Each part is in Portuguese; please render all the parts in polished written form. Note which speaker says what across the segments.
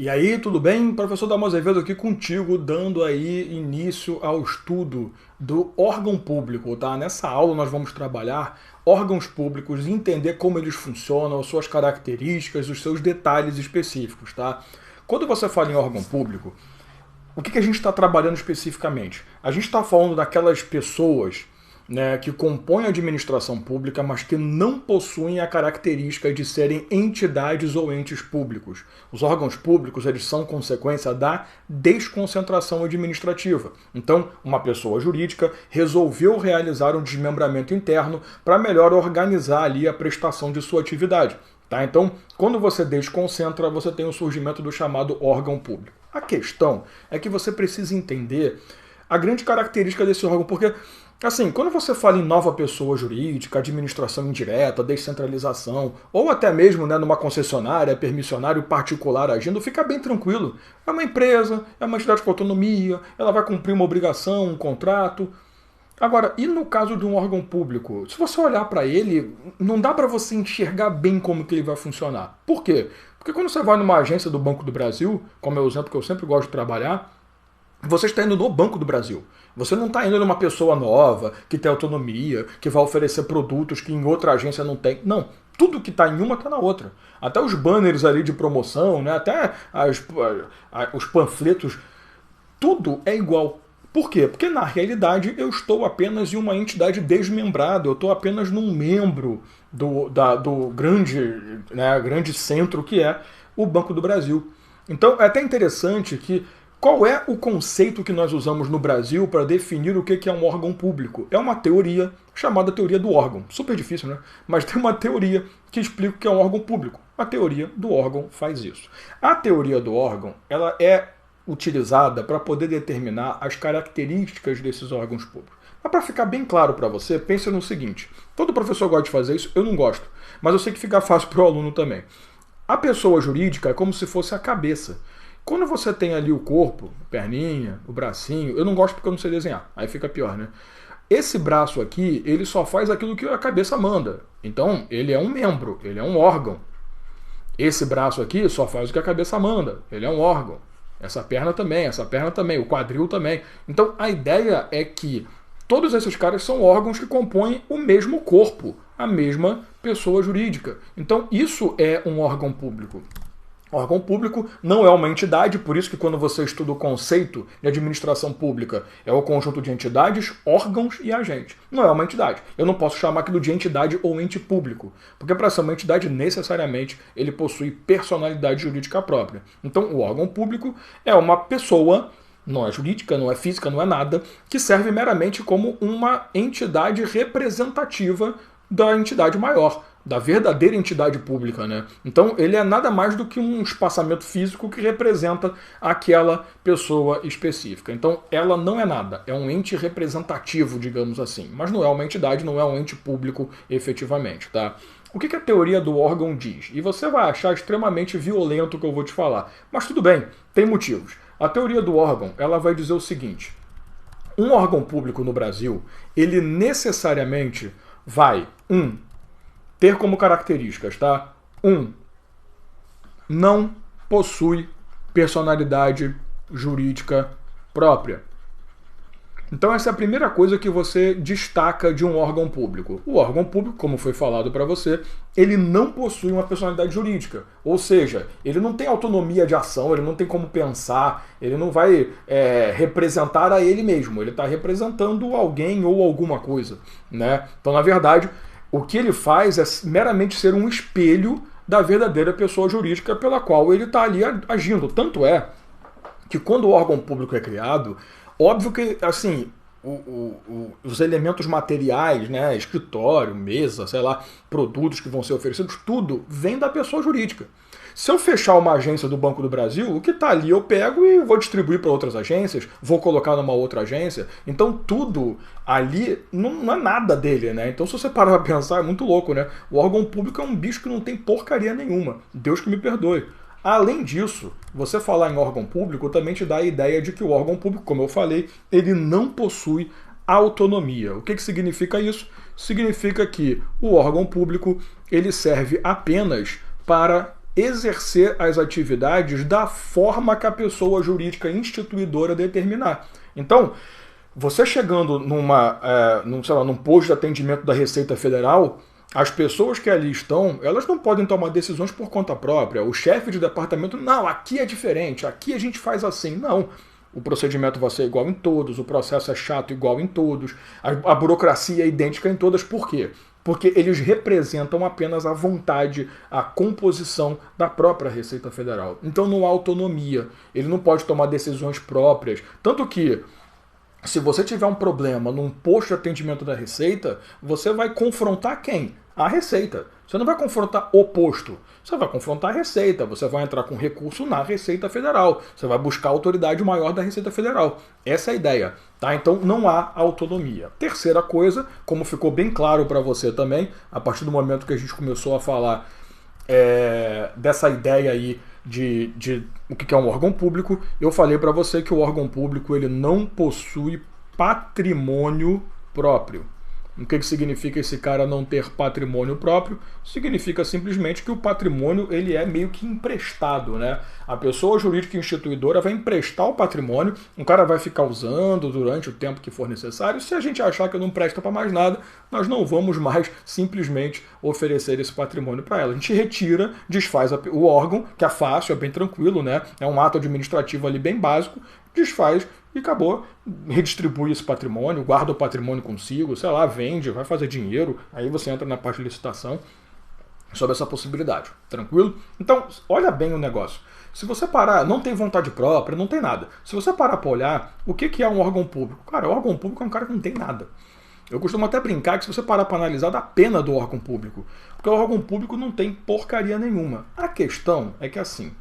Speaker 1: E aí, tudo bem? Professor Dalmo Azevedo aqui contigo, dando aí início ao estudo do órgão público, tá? Nessa aula nós vamos trabalhar órgãos públicos e entender como eles funcionam, suas características, os seus detalhes específicos, tá? Quando você fala em órgão público, o que a gente está trabalhando especificamente? A gente está falando daquelas pessoas, né, que compõem a administração pública, mas que não possuem a característica de serem entidades ou entes públicos. Os órgãos públicos, eles são consequência da desconcentração administrativa. Então, uma pessoa jurídica resolveu realizar um desmembramento interno para melhor organizar ali a prestação de sua atividade. Tá? Então, quando você desconcentra, você tem o surgimento do chamado órgão público. A questão é que você precisa entender a grande característica desse órgão, porque, assim, quando você fala em nova pessoa jurídica, administração indireta, descentralização, ou até mesmo, né, numa concessionária, permissionário particular agindo, fica bem tranquilo. É uma empresa, é uma entidade com autonomia, ela vai cumprir uma obrigação, um contrato. Agora, e no caso de um órgão público? Se você olhar para ele, não dá para você enxergar bem como que ele vai funcionar. Por quê? Porque quando você vai numa agência do Banco do Brasil, como é o exemplo que eu sempre gosto de trabalhar, você está indo no Banco do Brasil. Você não está indo numa pessoa nova, que tem autonomia, que vai oferecer produtos que em outra agência não tem. Não. Tudo que está em uma está na outra. Até os banners ali de promoção, né? Até os panfletos, tudo é igual. Por quê? Porque na realidade eu estou apenas em uma entidade desmembrada, eu estou apenas num membro do grande centro que é o Banco do Brasil. Então é até interessante que qual é o conceito que nós usamos no Brasil para definir o que é um órgão público? É uma teoria chamada teoria do órgão. Super difícil, né? Mas tem uma teoria que explica o que é um órgão público. A teoria do órgão faz isso. A teoria do órgão, ela é utilizada para poder determinar as características desses órgãos públicos. Mas para ficar bem claro para você, pense no seguinte. Todo professor gosta de fazer isso, eu não gosto. Mas eu sei que fica fácil para o aluno também. A pessoa jurídica é como se fosse a cabeça. Quando você tem ali o corpo, a perninha, o bracinho, eu não gosto porque eu não sei desenhar, aí fica pior, né? Esse braço aqui, ele só faz aquilo que a cabeça manda. Então, ele é um membro, ele é um órgão. Esse braço aqui só faz o que a cabeça manda, ele é um órgão. Essa perna também, o quadril também. Então, a ideia é que todos esses caras são órgãos que compõem o mesmo corpo, a mesma pessoa jurídica. Então, isso é um órgão público. Órgão público não é uma entidade, por isso que quando você estuda o conceito de administração pública, é o conjunto de entidades, órgãos e agentes. Não é uma entidade. Eu não posso chamar aquilo de entidade ou ente público, porque para ser uma entidade, necessariamente, ele possui personalidade jurídica própria. Então, o órgão público é uma pessoa, não é jurídica, não é física, não é nada, que serve meramente como uma entidade representativa da entidade maior, da verdadeira entidade pública, né? Então ele é nada mais do que um espaçamento físico que representa aquela pessoa específica. Então ela não é nada, é um ente representativo, digamos assim, mas não é uma entidade, não é um ente público efetivamente, tá? O que a teoria do órgão diz? E você vai achar extremamente violento o que eu vou te falar, mas tudo bem, tem motivos. A teoria do órgão, ela vai dizer o seguinte: um órgão público no Brasil, ele necessariamente vai, ter como características, tá? Não possui personalidade jurídica própria. Então essa é a primeira coisa que você destaca de um órgão público. O órgão público, como foi falado para você, ele não possui uma personalidade jurídica. Ou seja, ele não tem autonomia de ação, ele não tem como pensar, ele não vai representar a ele mesmo. Ele está representando alguém ou alguma coisa, né? Então, na verdade, o que ele faz é meramente ser um espelho da verdadeira pessoa jurídica pela qual ele está ali agindo. Tanto é que quando o órgão público é criado, óbvio que, assim, os elementos materiais, né, escritório, mesa, sei lá, produtos que vão ser oferecidos, tudo vem da pessoa jurídica. Se eu fechar uma agência do Banco do Brasil, o que está ali eu pego e vou distribuir para outras agências, vou colocar numa outra agência. Então tudo ali não é nada dele, né? Então se você parar para pensar, é muito louco, né? O órgão público é um bicho que não tem porcaria nenhuma. Deus que me perdoe. Além disso, você falar em órgão público também te dá a ideia de que o órgão público, como eu falei, ele não possui autonomia. O que significa isso? Significa que o órgão público ele serve apenas para exercer as atividades da forma que a pessoa jurídica instituidora determinar. Então, você chegando num posto de atendimento da Receita Federal, as pessoas que ali estão, elas não podem tomar decisões por conta própria. O chefe de departamento, não, aqui é diferente, aqui a gente faz assim. Não, o procedimento vai ser igual em todos, o processo é chato igual em todos, a burocracia é idêntica em todas. Por quê? Porque eles representam apenas a vontade, a composição da própria Receita Federal. Então não há autonomia, ele não pode tomar decisões próprias. Tanto que, se você tiver um problema num posto de atendimento da Receita, você vai confrontar quem? A Receita. Você não vai confrontar o posto. Você vai confrontar a Receita. Você vai entrar com recurso na Receita Federal. Você vai buscar a autoridade maior da Receita Federal. Essa é a ideia. Tá? Então não há autonomia. Terceira coisa, como ficou bem claro para você também, a partir do momento que a gente começou a falar dessa ideia aí de o que é um órgão público, eu falei para você que o órgão público ele não possui patrimônio próprio. O que significa esse cara não ter patrimônio próprio? Significa simplesmente que o patrimônio ele é meio que emprestado, né? A pessoa jurídica instituidora vai emprestar o patrimônio, o cara vai ficar usando durante o tempo que for necessário. Se a gente achar que não presta para mais nada, nós não vamos mais simplesmente oferecer esse patrimônio para ela. A gente retira, desfaz o órgão, que é fácil, é bem tranquilo, né? É um ato administrativo ali bem básico, desfaz e acabou, redistribui esse patrimônio, guarda o patrimônio consigo, sei lá, vende, vai fazer dinheiro, aí você entra na parte de licitação sobre essa possibilidade, tranquilo? Então, olha bem o negócio. Se você parar, não tem vontade própria, não tem nada. Se você parar para olhar, o que é um órgão público? Cara, o órgão público é um cara que não tem nada. Eu costumo até brincar que se você parar para analisar, dá pena do órgão público, porque o órgão público não tem porcaria nenhuma. A questão é que assim,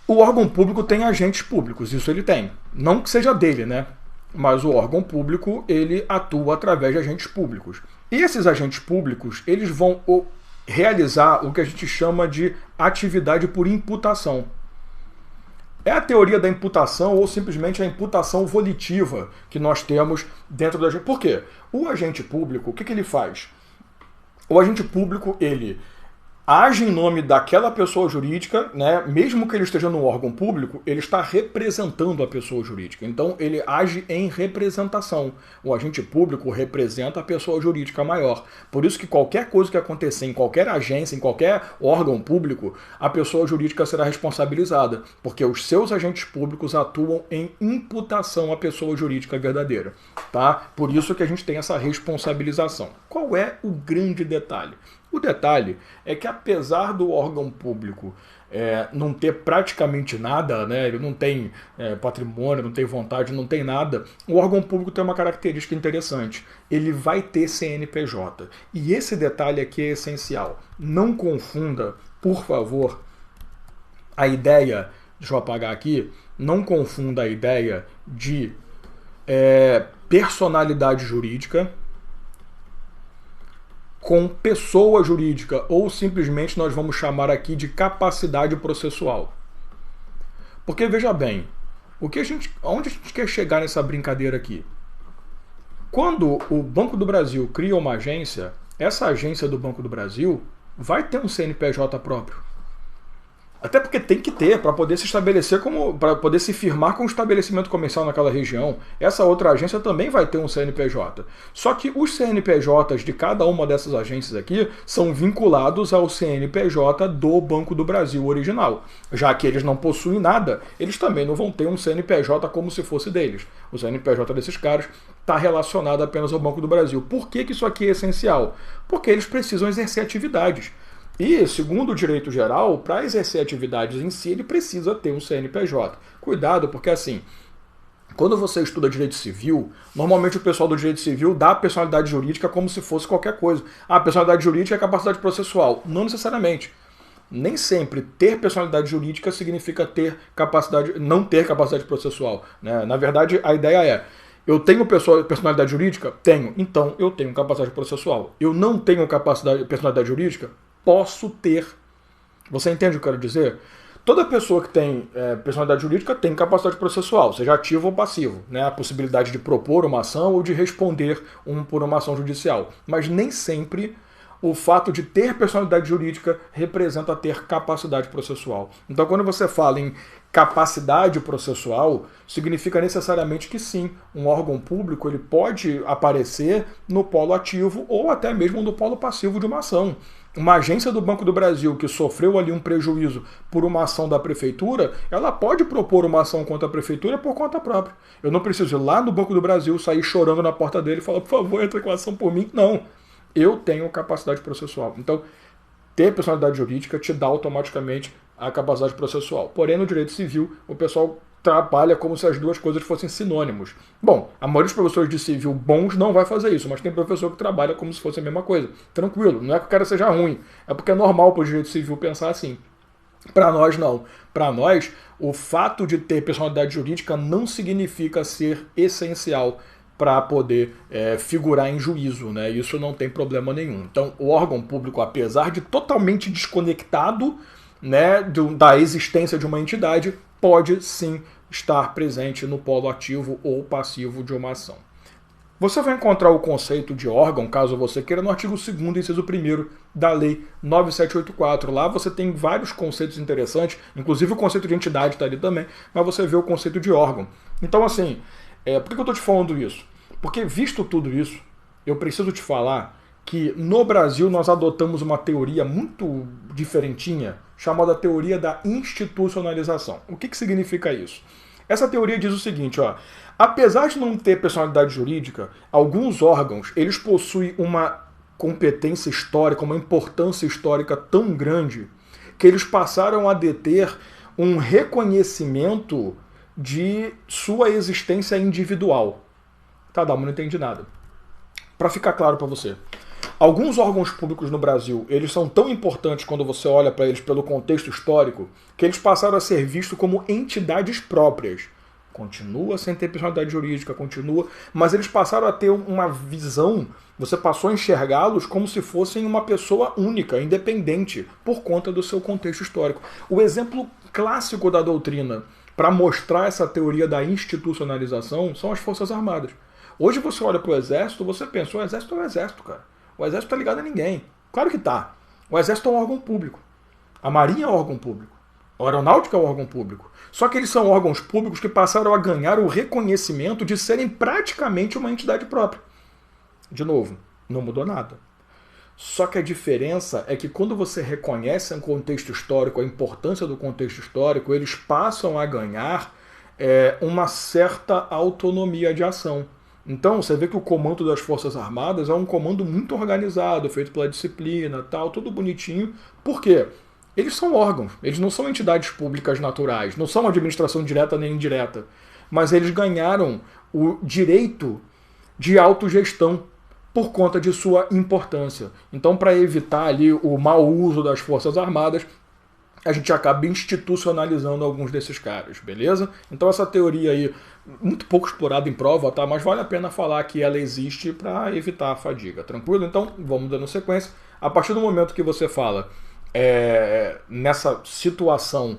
Speaker 1: o órgão público tem agentes públicos, isso ele tem. Não que seja dele, né? Mas o órgão público, ele atua através de agentes públicos. E esses agentes públicos, eles vão realizar o que a gente chama de atividade por imputação. É a teoria da imputação ou simplesmente a imputação volitiva que nós temos dentro da gente. Por quê? O agente público, o que ele faz? O agente público, ele age em nome daquela pessoa jurídica, né? Mesmo que ele esteja no órgão público, ele está representando a pessoa jurídica. Então, ele age em representação. O agente público representa a pessoa jurídica maior. Por isso que qualquer coisa que acontecer em qualquer agência, em qualquer órgão público, a pessoa jurídica será responsabilizada, porque os seus agentes públicos atuam em imputação à pessoa jurídica verdadeira. Tá? Por isso que a gente tem essa responsabilização. Qual é o grande detalhe? O detalhe é que, apesar do órgão público não ter praticamente nada, né, ele não tem patrimônio, não tem vontade, não tem nada, o órgão público tem uma característica interessante. Ele vai ter CNPJ. E esse detalhe aqui é essencial. Não confunda, por favor, a ideia, deixa eu apagar aqui, não confunda a ideia de personalidade jurídica com pessoa jurídica, ou simplesmente nós vamos chamar aqui de capacidade processual. Porque, veja bem, onde a gente quer chegar nessa brincadeira aqui? Quando o Banco do Brasil cria uma agência, essa agência do Banco do Brasil vai ter um CNPJ próprio. Até porque tem que ter, para poder se estabelecer para poder se firmar com o estabelecimento comercial naquela região. Essa outra agência também vai ter um CNPJ. Só que os CNPJs de cada uma dessas agências aqui são vinculados ao CNPJ do Banco do Brasil original. Já que eles não possuem nada, eles também não vão ter um CNPJ como se fosse deles. O CNPJ desses caras está relacionado apenas ao Banco do Brasil. Por que isso aqui é essencial? Porque eles precisam exercer atividades. E, segundo o direito geral, para exercer atividades em si, ele precisa ter um CNPJ. Cuidado, porque assim, quando você estuda direito civil, normalmente o pessoal do direito civil dá a personalidade jurídica como se fosse qualquer coisa. A personalidade jurídica é capacidade processual. Não necessariamente. Nem sempre ter personalidade jurídica significa não ter capacidade processual, né? Na verdade, a ideia é: eu tenho personalidade jurídica? Tenho. Então, eu tenho capacidade processual. Eu não tenho personalidade jurídica? Posso ter. Você entende o que eu quero dizer? Toda pessoa que tem personalidade jurídica tem capacidade processual, seja ativo ou passivo, né? A possibilidade de propor uma ação ou de responder por uma ação judicial. Mas nem sempre o fato de ter personalidade jurídica representa ter capacidade processual. Então, quando você fala em capacidade processual, significa necessariamente que sim, um órgão público ele pode aparecer no polo ativo ou até mesmo no polo passivo de uma ação. Uma agência do Banco do Brasil que sofreu ali um prejuízo por uma ação da prefeitura, ela pode propor uma ação contra a prefeitura por conta própria. Eu não preciso ir lá no Banco do Brasil, sair chorando na porta dele e falar, por favor, entre com a ação por mim. Não. Eu tenho capacidade processual. Então, ter personalidade jurídica te dá automaticamente a capacidade processual. Porém, no direito civil, o pessoal trabalha como se as duas coisas fossem sinônimos. Bom, a maioria dos professores de civil bons não vai fazer isso, mas tem professor que trabalha como se fosse a mesma coisa. Tranquilo, não é que o cara seja ruim, é porque é normal para o direito civil pensar assim. Para nós, não. Para nós, o fato de ter personalidade jurídica não significa ser essencial para poder figurar em juízo, né? Isso não tem problema nenhum. Então, o órgão público, apesar de totalmente desconectado, né, da existência de uma entidade, pode sim estar presente no polo ativo ou passivo de uma ação. Você vai encontrar o conceito de órgão, caso você queira, no artigo 2º, inciso 1º da Lei 9784. Lá você tem vários conceitos interessantes, inclusive o conceito de entidade está ali também, mas você vê o conceito de órgão. Então, assim, por que eu estou te falando isso? Porque, visto tudo isso, eu preciso te falar que no Brasil nós adotamos uma teoria muito diferentinha, chamada teoria da institucionalização. O que significa isso? Essa teoria diz o seguinte, ó, apesar de não ter personalidade jurídica, alguns órgãos eles possuem uma competência histórica, uma importância histórica tão grande que eles passaram a deter um reconhecimento de sua existência individual. Tá, Dalmo, não entendi nada. Para ficar claro para você, alguns órgãos públicos no Brasil, eles são tão importantes quando você olha para eles pelo contexto histórico, que eles passaram a ser vistos como entidades próprias. Continua sem ter personalidade jurídica, continua, mas eles passaram a ter uma visão, você passou a enxergá-los como se fossem uma pessoa única, independente, por conta do seu contexto histórico. O exemplo clássico da doutrina para mostrar essa teoria da institucionalização são as Forças Armadas. Hoje você olha para o Exército, você pensa, o Exército é o Exército, cara. O Exército tá ligado a ninguém. Claro que tá. O Exército é um órgão público. A Marinha é um órgão público. A Aeronáutica é um órgão público. Só que eles são órgãos públicos que passaram a ganhar o reconhecimento de serem praticamente uma entidade própria. De novo, não mudou nada. Só que a diferença é que quando você reconhece um contexto histórico, a importância do contexto histórico, eles passam a ganhar uma certa autonomia de ação. Então, você vê que o comando das Forças Armadas é um comando muito organizado, feito pela disciplina, tal, tudo bonitinho. Por quê? Eles são órgãos, eles não são entidades públicas naturais, não são administração direta nem indireta, mas eles ganharam o direito de autogestão por conta de sua importância. Então, para evitar ali o mau uso das Forças Armadas, a gente acaba institucionalizando alguns desses caras, beleza? Então essa teoria aí, muito pouco explorada em prova, tá? Mas vale a pena falar que ela existe para evitar a fadiga, tranquilo? Então vamos dando sequência. A partir do momento que você fala nessa situação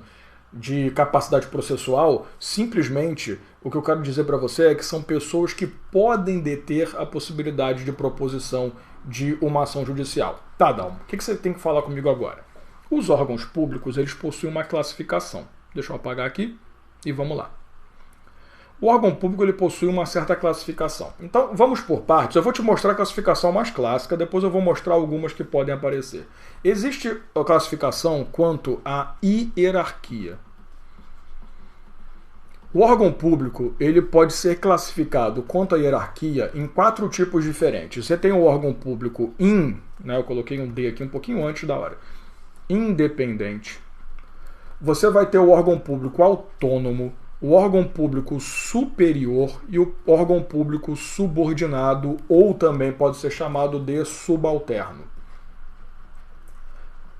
Speaker 1: de capacidade processual, simplesmente o que eu quero dizer para você é que são pessoas que podem deter a possibilidade de proposição de uma ação judicial. Tá, Dalmo, o que você tem que falar comigo agora? Os órgãos públicos, eles possuem uma classificação. Deixa eu apagar aqui e vamos lá. O órgão público ele possui uma certa classificação. Então, vamos por partes. Eu vou te mostrar a classificação mais clássica, depois eu vou mostrar algumas que podem aparecer. Existe a classificação quanto à hierarquia. O órgão público ele pode ser classificado quanto à hierarquia em 4 tipos diferentes. Você tem o órgão público eu coloquei um D aqui um pouquinho antes da hora. Independente. Você vai ter o órgão público autônomo, o órgão público superior e o órgão público subordinado, ou também pode ser chamado de subalterno.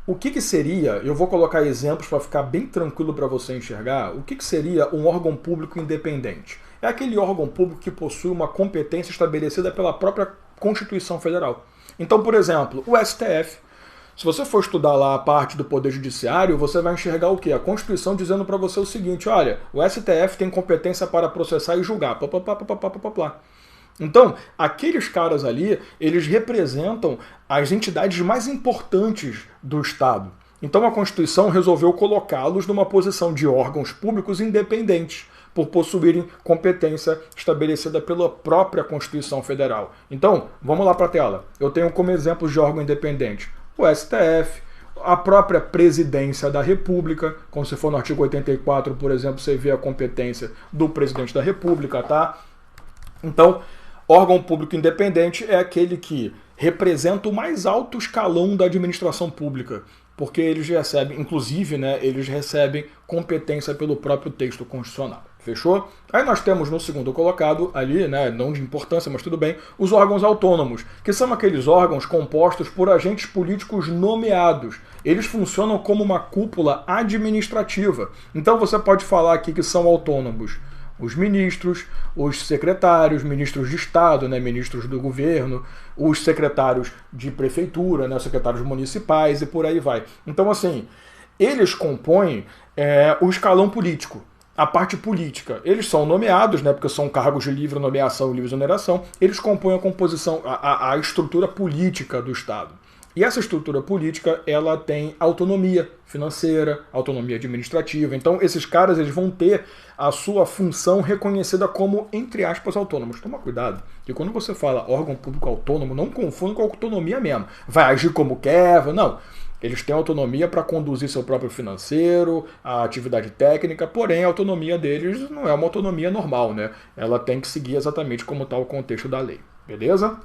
Speaker 1: O que seria, eu vou colocar exemplos para ficar bem tranquilo para você enxergar, o que seria um órgão público independente? É aquele órgão público que possui uma competência estabelecida pela própria Constituição Federal. Então, por exemplo, o STF. Se você for estudar lá a parte do Poder Judiciário, você vai enxergar o quê? A Constituição dizendo para você o seguinte, olha, o STF tem competência para processar e julgar, Então, aqueles caras ali, eles representam as entidades mais importantes do Estado. Então a Constituição resolveu colocá-los numa posição de órgãos públicos independentes, por possuírem competência estabelecida pela própria Constituição Federal. Então, vamos lá para a tela. Eu tenho como exemplos de órgão independente o STF, a própria Presidência da República, como se for no artigo 84, por exemplo, você vê a competência do Presidente da República, tá? Então, órgão público independente é aquele que representa o mais alto escalão da administração pública, porque eles recebem, inclusive, né, eles recebem competência pelo próprio texto constitucional. Fechou? Aí nós temos no segundo colocado, ali, né, não de importância, mas tudo bem, os órgãos autônomos, que são aqueles órgãos compostos por agentes políticos nomeados. Eles funcionam como uma cúpula administrativa. Então você pode falar aqui que são autônomos os ministros, os secretários, ministros de Estado, né, ministros do governo, os secretários de prefeitura, né, os secretários municipais e por aí vai. Então, assim, eles compõem o escalão político, a parte política. Eles são nomeados, né, porque são cargos de livre nomeação e livre exoneração, eles compõem a composição, a estrutura política do Estado. E essa estrutura política, ela tem autonomia financeira, autonomia administrativa. Então, esses caras eles vão ter a sua função reconhecida como, entre aspas, autônomos. Toma cuidado, que quando você fala órgão público autônomo, não confunda com autonomia mesmo. Vai agir como quer, não. Eles têm autonomia para conduzir seu próprio financeiro, a atividade técnica, porém a autonomia deles não é uma autonomia normal, né? Ela tem que seguir exatamente como está o contexto da lei. Beleza?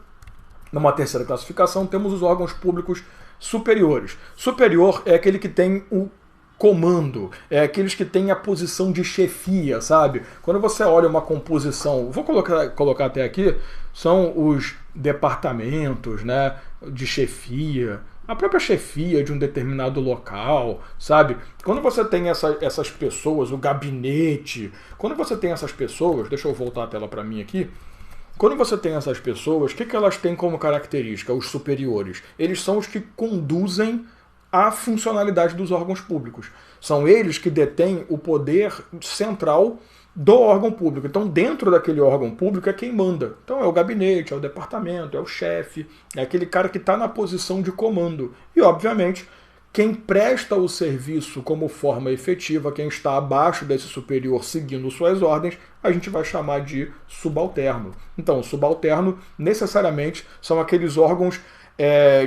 Speaker 1: Numa terceira classificação, temos os órgãos públicos superiores. Superior é aquele que tem o comando, é aqueles que têm a posição de chefia, sabe? Quando você olha uma composição, vou colocar até aqui, são os departamentos, né, de chefia, a própria chefia de um determinado local, sabe? Quando você tem essas pessoas, o gabinete, quando você tem essas pessoas, deixa eu voltar a tela para mim aqui, quando você tem essas pessoas, o que elas têm como característica, os superiores? Eles são os que conduzem a funcionalidade dos órgãos públicos. São eles que detêm o poder central do órgão público. Então, dentro daquele órgão público é quem manda. Então, é o gabinete, é o departamento, é o chefe, é aquele cara que está na posição de comando. E, obviamente, quem presta o serviço como forma efetiva, quem está abaixo desse superior seguindo suas ordens, a gente vai chamar de subalterno. Então, o subalterno, necessariamente, são aqueles órgãos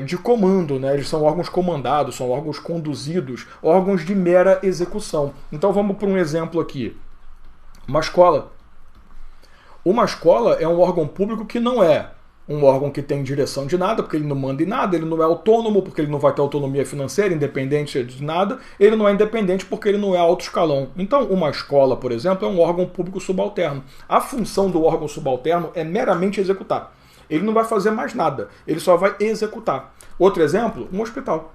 Speaker 1: de comando, né? Eles são órgãos comandados, são órgãos conduzidos, órgãos de mera execução. Então, vamos para um exemplo aqui. Uma escola. Uma escola é um órgão público que não é um órgão que tem direção de nada, porque ele não manda em nada, ele não é autônomo, porque ele não vai ter autonomia financeira, independente de nada, ele não é independente porque ele não é alto escalão. Então, uma escola, por exemplo, é um órgão público subalterno. A função do órgão subalterno é meramente executar. Ele não vai fazer mais nada, ele só vai executar. Outro exemplo, um hospital.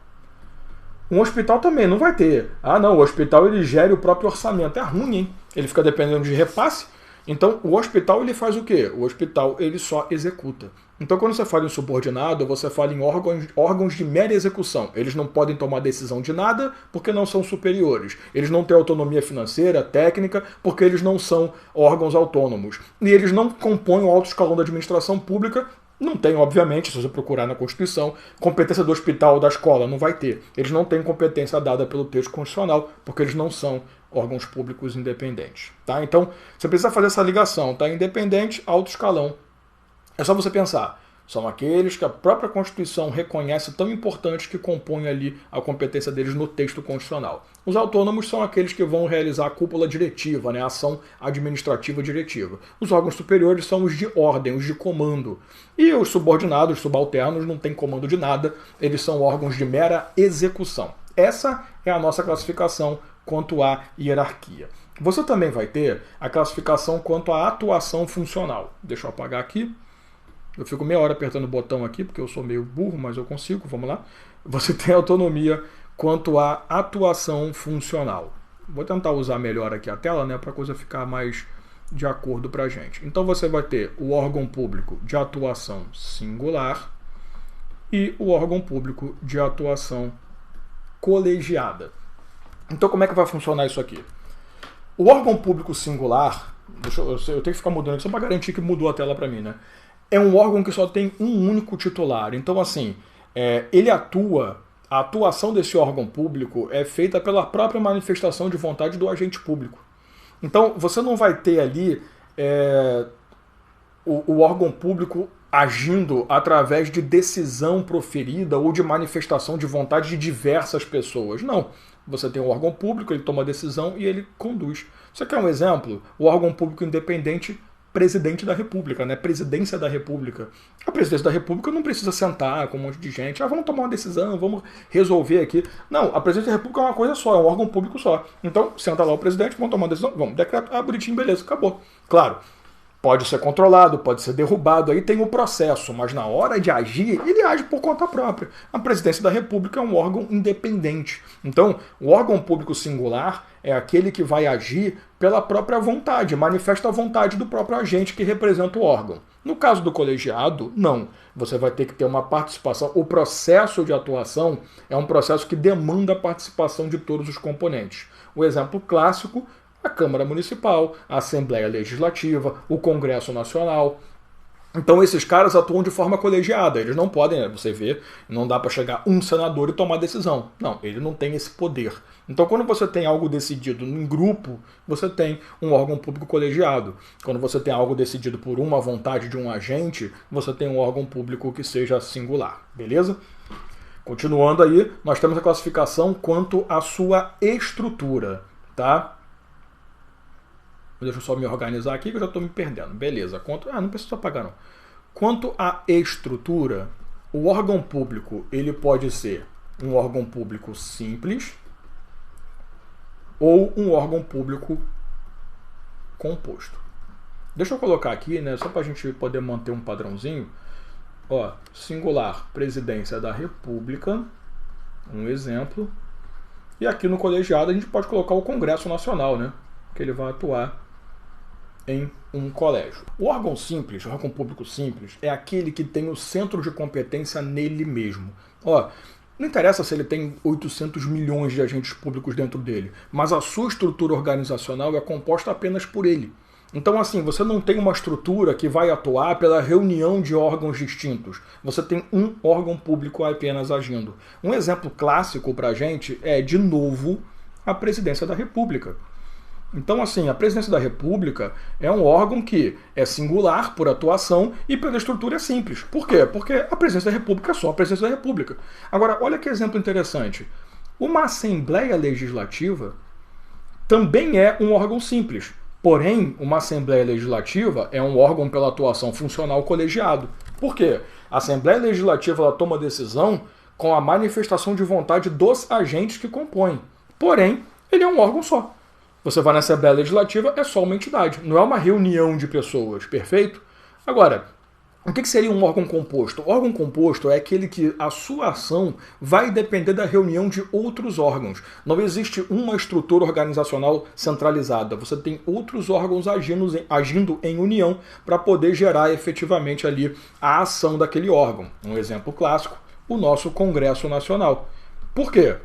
Speaker 1: Um hospital também não vai ter. Ah, não, o hospital ele gere o próprio orçamento. É ruim, hein? Ele fica dependendo de repasse. Então, o hospital ele faz o quê? O hospital ele só executa. Então, quando você fala em subordinado, você fala em órgãos de mera execução. Eles não podem tomar decisão de nada porque não são superiores. Eles não têm autonomia financeira, técnica, porque eles não são órgãos autônomos. E eles não compõem o alto escalão da administração pública. Não tem, obviamente, se você procurar na Constituição, competência do hospital ou da escola, não vai ter. Eles não têm competência dada pelo texto constitucional, porque eles não são órgãos públicos independentes. Tá? Então, você precisa fazer essa ligação, tá? Independente, alto escalão. É só você pensar. São aqueles que a própria Constituição reconhece tão importantes que compõem ali a competência deles no texto constitucional. Os autônomos são aqueles que vão realizar a cúpula diretiva, né, a ação administrativa diretiva. Os órgãos superiores são os de ordem, os de comando. E os subordinados, subalternos, não têm comando de nada, eles são órgãos de mera execução. Essa é a nossa classificação quanto à hierarquia. Você também vai ter a classificação quanto à atuação funcional. Deixa eu apagar aqui. Eu fico meia hora apertando o botão aqui, porque eu sou meio burro, mas eu consigo, vamos lá. Você tem autonomia quanto à atuação funcional. Vou tentar usar melhor aqui a tela, né, para a coisa ficar mais de acordo para a gente. Então você vai ter o órgão público de atuação singular e o órgão público de atuação colegiada. Então como é que vai funcionar isso aqui? O órgão público singular Eu tenho que ficar mudando aqui só para garantir que mudou a tela para mim, né? É um órgão que só tem um único titular. Então, assim, ele atua. A atuação desse órgão público é feita pela própria manifestação de vontade do agente público. Então, você não vai ter ali o órgão público agindo através de decisão proferida ou de manifestação de vontade de diversas pessoas. Não. Você tem um órgão público, ele toma decisão e ele conduz. Você quer um exemplo? O órgão público independente, presidente da República, né? Presidência da República. A presidência da República não precisa sentar com um monte de gente. Vamos tomar uma decisão, vamos resolver aqui. Não, a presidência da República é uma coisa só, é um órgão público só. Então, senta lá o presidente, vamos tomar uma decisão, vamos, decreto, bonitinho, beleza, acabou. Claro, pode ser controlado, pode ser derrubado, aí tem o processo, mas na hora de agir, ele age por conta própria. A presidência da República é um órgão independente. Então, o órgão público singular é aquele que vai agir pela própria vontade, manifesta a vontade do próprio agente que representa o órgão. No caso do colegiado, não. Você vai ter que ter uma participação. O processo de atuação é um processo que demanda a participação de todos os componentes. O exemplo clássico: a Câmara Municipal, a Assembleia Legislativa, o Congresso Nacional. Então esses caras atuam de forma colegiada, eles não podem, você vê, não dá para chegar um senador e tomar decisão. Não, ele não tem esse poder. Então quando você tem algo decidido em grupo, você tem um órgão público colegiado. Quando você tem algo decidido por uma vontade de um agente, você tem um órgão público que seja singular, beleza? Continuando aí, nós temos a classificação quanto à sua estrutura, tá? Deixa eu só me organizar aqui que eu já estou me perdendo. Beleza. Não precisa apagar não. Quanto à estrutura, o órgão público ele pode ser um órgão público simples ou um órgão público composto. Deixa eu colocar aqui, né, só para a gente poder manter um padrãozinho. Ó, singular, Presidência da República, um exemplo. E aqui no colegiado a gente pode colocar o Congresso Nacional, né, que ele vai atuar em um colégio. O órgão simples, o órgão público simples, é aquele que tem o centro de competência nele mesmo. Ó, não interessa se ele tem 800 milhões de agentes públicos dentro dele, mas a sua estrutura organizacional é composta apenas por ele. Então, assim, você não tem uma estrutura que vai atuar pela reunião de órgãos distintos. Você tem um órgão público apenas agindo. Um exemplo clássico pra gente é, de novo, a Presidência da República. Então, assim, a Presidência da República é um órgão que é singular por atuação e pela estrutura é simples. Por quê? Porque a Presidência da República é só a Presidência da República. Agora, olha que exemplo interessante. Uma Assembleia Legislativa também é um órgão simples. Porém, uma Assembleia Legislativa é um órgão pela atuação funcional colegiado. Por quê? A Assembleia Legislativa ela toma decisão com a manifestação de vontade dos agentes que compõem. Porém, ele é um órgão só. Você vai na Assembleia Legislativa, é só uma entidade, não é uma reunião de pessoas, perfeito? Agora, o que seria um órgão composto? O órgão composto é aquele que a sua ação vai depender da reunião de outros órgãos. Não existe uma estrutura organizacional centralizada. Você tem outros órgãos agindo em união para poder gerar efetivamente ali a ação daquele órgão. Um exemplo clássico, o nosso Congresso Nacional. Por quê?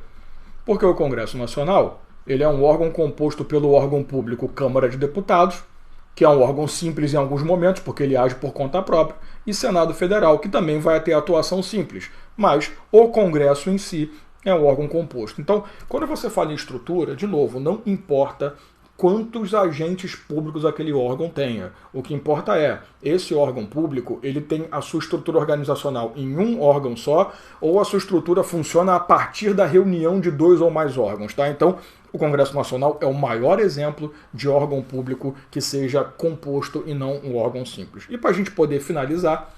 Speaker 1: Porque o Congresso Nacional ele é um órgão composto pelo órgão público Câmara de Deputados, que é um órgão simples em alguns momentos, porque ele age por conta própria, e Senado Federal, que também vai ter atuação simples. Mas o Congresso em si é um órgão composto. Então, quando você fala em estrutura, de novo, não importa quantos agentes públicos aquele órgão tenha. O que importa é, esse órgão público, ele tem a sua estrutura organizacional em um órgão só, ou a sua estrutura funciona a partir da reunião de 2 ou mais órgãos, tá? Então, o Congresso Nacional é o maior exemplo de órgão público que seja composto e não um órgão simples. E para a gente poder finalizar,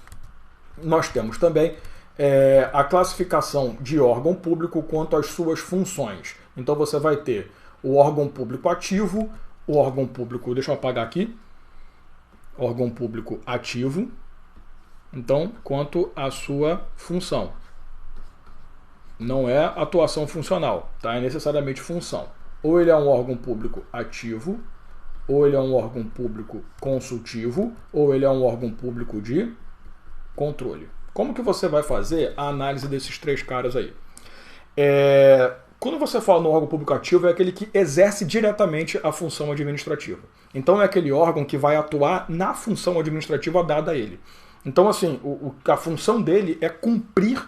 Speaker 1: nós temos também a classificação de órgão público quanto às suas funções. Então você vai ter o órgão público ativo, o órgão público, deixa eu apagar aqui, órgão público ativo, então, quanto à sua função. Não é atuação funcional, tá? É necessariamente função. Ou ele é um órgão público ativo, ou ele é um órgão público consultivo, ou ele é um órgão público de controle. Como que você vai fazer a análise desses 3 caras aí? Quando você fala no órgão público ativo, é aquele que exerce diretamente a função administrativa. Então é aquele órgão que vai atuar na função administrativa dada a ele. Então, assim, a função dele é cumprir,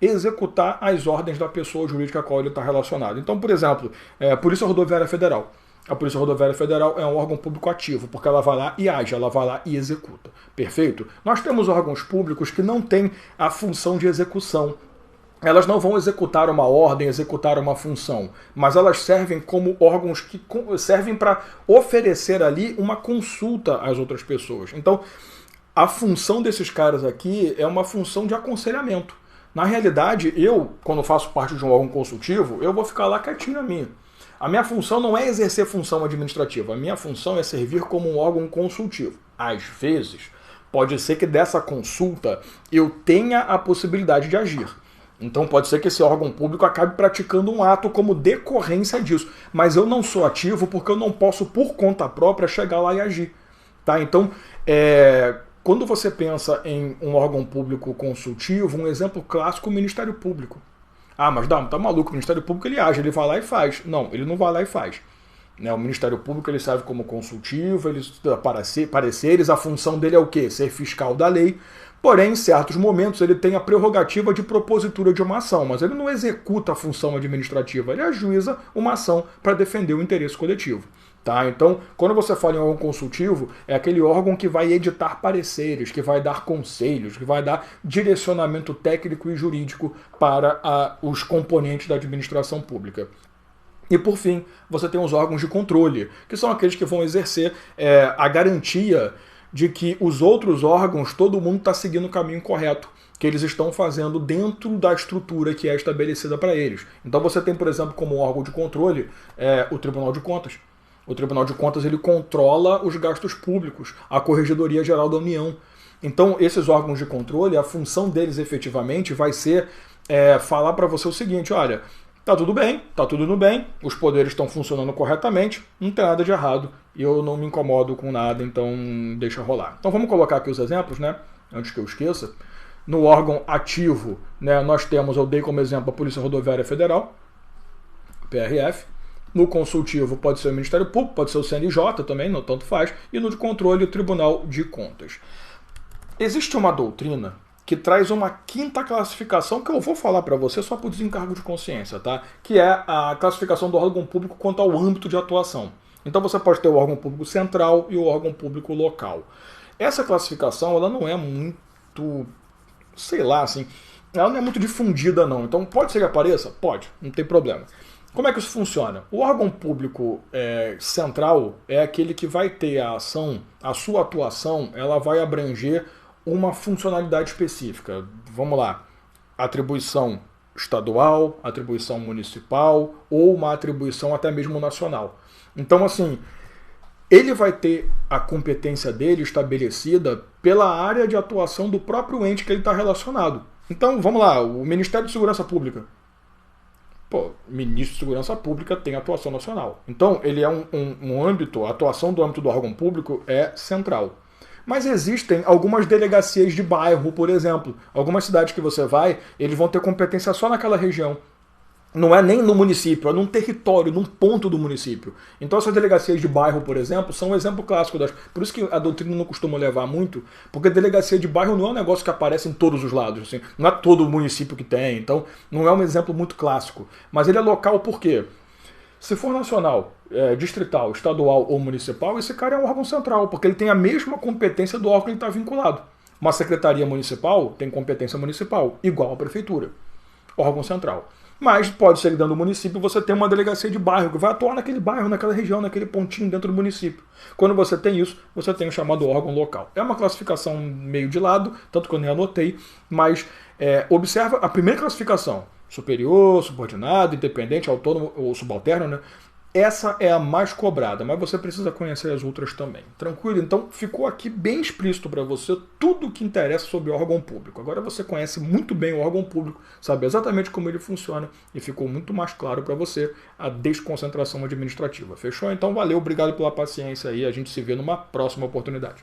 Speaker 1: executar as ordens da pessoa jurídica a qual ele está relacionado. Então, por exemplo, a Polícia Rodoviária Federal. A Polícia Rodoviária Federal é um órgão público ativo, porque ela vai lá e age, ela vai lá e executa. Perfeito? Nós temos órgãos públicos que não têm a função de execução. Elas não vão executar uma ordem, executar uma função, mas elas servem como órgãos que servem para oferecer ali uma consulta às outras pessoas. Então, a função desses caras aqui é uma função de aconselhamento. Na realidade, eu, quando faço parte de um órgão consultivo, eu vou ficar lá quietinho na minha. A minha função não é exercer função administrativa, a minha função é servir como um órgão consultivo. Às vezes, pode ser que dessa consulta eu tenha a possibilidade de agir. Então pode ser que esse órgão público acabe praticando um ato como decorrência disso. Mas eu não sou ativo porque eu não posso, por conta própria, chegar lá e agir. Tá? Então, quando você pensa em um órgão público consultivo, um exemplo clássico é o Ministério Público. Ah, mas tá maluco, o Ministério Público ele age, ele vai lá e faz. Não, ele não vai lá e faz. O Ministério Público ele serve como consultivo, ele dá pareceres, a função dele é o quê? Ser fiscal da lei. Porém, em certos momentos, ele tem a prerrogativa de propositura de uma ação, mas ele não executa a função administrativa, ele ajuiza uma ação para defender o interesse coletivo. Tá? Então, quando você fala em órgão consultivo, é aquele órgão que vai editar pareceres, que vai dar conselhos, que vai dar direcionamento técnico e jurídico para os componentes da administração pública. E, por fim, você tem os órgãos de controle, que são aqueles que vão exercer a garantia de que os outros órgãos, todo mundo está seguindo o caminho correto, que eles estão fazendo dentro da estrutura que é estabelecida para eles. Então você tem, por exemplo, como órgão de controle, o Tribunal de Contas. O Tribunal de Contas ele controla os gastos públicos, a Corregedoria Geral da União. Então esses órgãos de controle, a função deles efetivamente vai ser falar para você o seguinte, olha, tá tudo bem, tá tudo indo bem, os poderes estão funcionando corretamente, não tem nada de errado, e eu não me incomodo com nada, então deixa rolar. Então vamos colocar aqui os exemplos, né? Antes que eu esqueça. No órgão ativo, né, nós temos, eu dei como exemplo a Polícia Rodoviária Federal, PRF. No consultivo pode ser o Ministério Público, pode ser o CNJ também, não tanto faz, e no de controle o Tribunal de Contas. Existe uma doutrina que traz uma quinta classificação que eu vou falar para você só por desencargo de consciência, tá? Que é a classificação do órgão público quanto ao âmbito de atuação. Então você pode ter o órgão público central e o órgão público local. Essa classificação ela não é muito, sei lá, assim, ela não é muito difundida não. Então pode ser que apareça? Pode, não tem problema. Como é que isso funciona? O órgão público central é aquele que vai ter a ação, a sua atuação, ela vai abranger uma funcionalidade específica. Vamos lá, atribuição estadual, atribuição municipal ou uma atribuição até mesmo nacional. Então, assim, ele vai ter a competência dele estabelecida pela área de atuação do próprio ente que ele está relacionado. Então, vamos lá, o Ministério de Segurança Pública. Pô, Ministro de Segurança Pública tem atuação nacional. Então, ele é um âmbito, a atuação do âmbito do órgão público é central. Mas existem algumas delegacias de bairro, por exemplo. Algumas cidades que você vai, eles vão ter competência só naquela região. Não é nem no município, é num território, num ponto do município. Então essas delegacias de bairro, por exemplo, são um exemplo clássico das... Por isso que a doutrina não costuma levar muito, porque delegacia de bairro não é um negócio que aparece em todos os lados. Assim, não é todo o município que tem, então não é um exemplo muito clássico. Mas ele é local por quê? Se for nacional, distrital, estadual ou municipal, esse cara é um órgão central, porque ele tem a mesma competência do órgão que ele está vinculado. Uma secretaria municipal tem competência municipal, igual à prefeitura. Órgão central. Mas pode ser que dentro do município você tem uma delegacia de bairro, que vai atuar naquele bairro, naquela região, naquele pontinho dentro do município. Quando você tem isso, você tem o chamado órgão local. É uma classificação meio de lado, tanto que eu nem anotei, mas observa a primeira classificação. Superior, subordinado, independente, autônomo ou subalterno, né? Essa é a mais cobrada, mas você precisa conhecer as outras também. Tranquilo? Então ficou aqui bem explícito para você tudo o que interessa sobre o órgão público. Agora você conhece muito bem o órgão público, sabe exatamente como ele funciona e ficou muito mais claro para você a desconcentração administrativa. Fechou? Então valeu, obrigado pela paciência aí, a gente se vê numa próxima oportunidade.